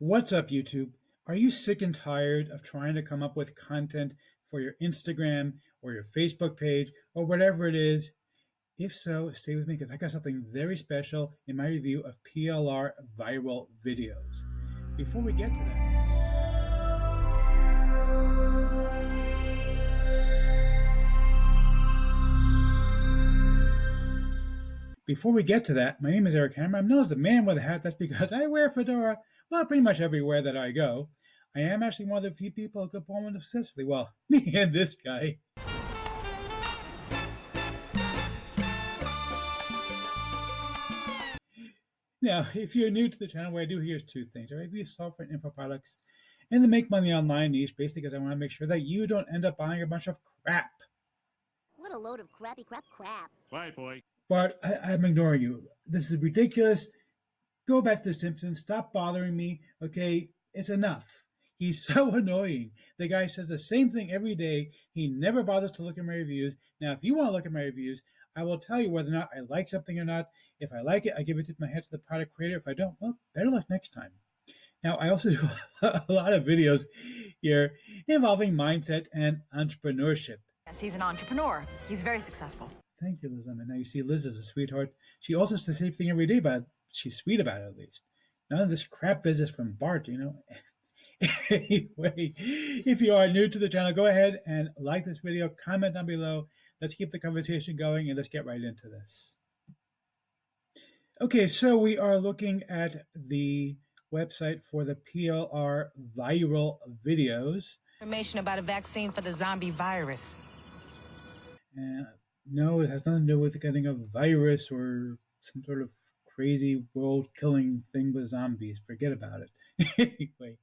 What's up, YouTube? Are you sick and tired of trying to come up with content for your Instagram or your Facebook page or whatever it is? If so, stay with me because I got something very special in my review of PLR viral videos. Before we get to that, my name is Eric Hammer. I'm known as the man with a hat. That's because I wear a fedora, well, pretty much everywhere that I go. I am actually one of the few people who could perform it successfully. Well, me and this guy. Now, if you're new to the channel, what I do here is two things. I review software and info products and the make money online niche, basically because I want to make sure that you don't end up buying a bunch of crap. What a load of crappy crap. Right, boy. But I'm ignoring you. This is ridiculous. Go back to The Simpsons. Stop bothering me. Okay, it's enough. He's so annoying. The guy says the same thing every day. He never bothers to look at my reviews. Now, if you want to look at my reviews, I will tell you whether or not I like something or not. If I like it, I give it to my head to the product creator. If I don't, well, better luck next time. Now, I also do a lot of videos here involving mindset and entrepreneurship. Yes, he's an entrepreneur. He's very successful. Thank you, Liz. I mean, now you see Liz is a sweetheart. She also says the same thing every day, but she's sweet about it at least. None of this crap business from Bart, you know. Anyway, if you are new to the channel, go ahead and like this video, comment down below. Let's keep the conversation going and let's get right into this. Okay, so we are looking at the website for the PLR viral videos. Information about a vaccine for the zombie virus. No, it has nothing to do with getting a virus or some sort of crazy world-killing thing with zombies. Forget about it. Anyway,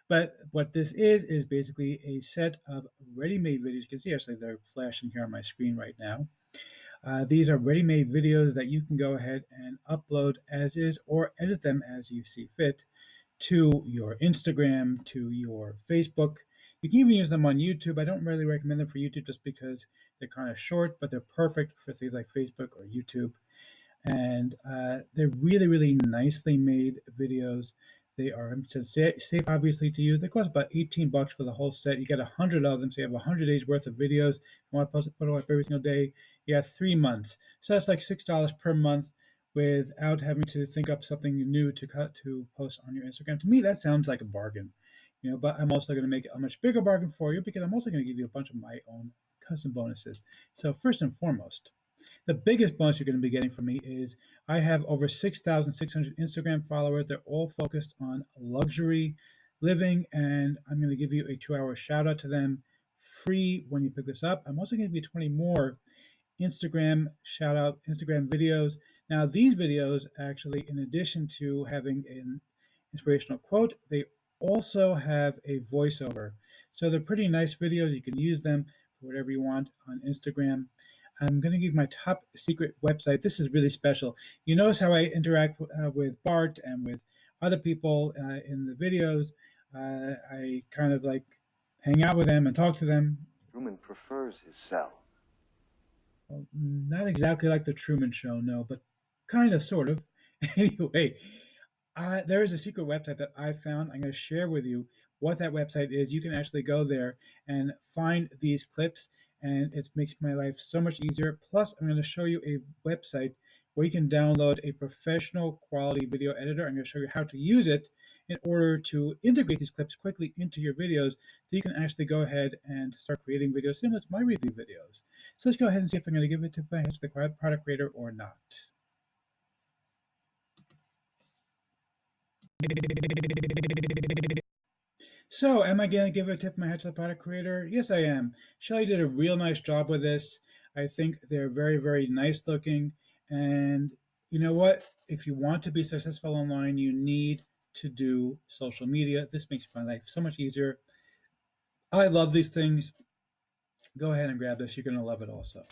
but what this is basically a set of ready-made videos. You can see actually they're flashing here on my screen right now. These are ready-made videos that you can go ahead and upload as is or edit them as you see fit to your Instagram, to your Facebook. You can even use them on YouTube. I don't really recommend them for YouTube just because they're kind of short, but they're perfect for things like Facebook or YouTube. And they're really, really nicely made videos. They are safe, obviously, to use. They cost about $18 for the whole set. You get 100 of them, so you have 100 days worth of videos. If you want to put it up every single day, you have 3 months. So that's like $6 per month without having to think up something new to post on your Instagram. To me, that sounds like a bargain. You know, but I'm also going to make it a much bigger bargain for you because I'm also going to give you a bunch of my own custom bonuses. So first and foremost, the biggest bonus you're going to be getting from me is I have over 6,600 Instagram followers. They're all focused on luxury living, and I'm going to give you a 2-hour shout out to them free when you pick this up. I'm also going to give you 20 more Instagram shout out, Instagram videos. Now, these videos actually, in addition to having an inspirational quote, they also have a voiceover. So they're pretty nice videos. You can use them for whatever you want on Instagram. I'm going to give my top secret website. This is really special. You notice how I interact with Bart and with other people in the videos. I kind of like hang out with them and talk to them. Truman prefers his cell. Well, not exactly like the Truman Show, no, but kind of, sort of. Anyway, there is a secret website that I found. I'm going to share with you what that website is. You can actually go there and find these clips, and it makes my life so much easier. Plus, I'm going to show you a website where you can download a professional quality video editor. I'm going to show you how to use it in order to integrate these clips quickly into your videos so you can actually go ahead and start creating videos similar to my review videos. So let's go ahead and see if I'm going to give it to the product creator or not. So, am I going to give a tip of my hat to the product creator? Yes, I am. Shelly did a real nice job with this. I think they're very, very nice looking. And you know what? If you want to be successful online, you need to do social media. This makes my life so much easier. I love these things. Go ahead and grab this. You're going to love it also.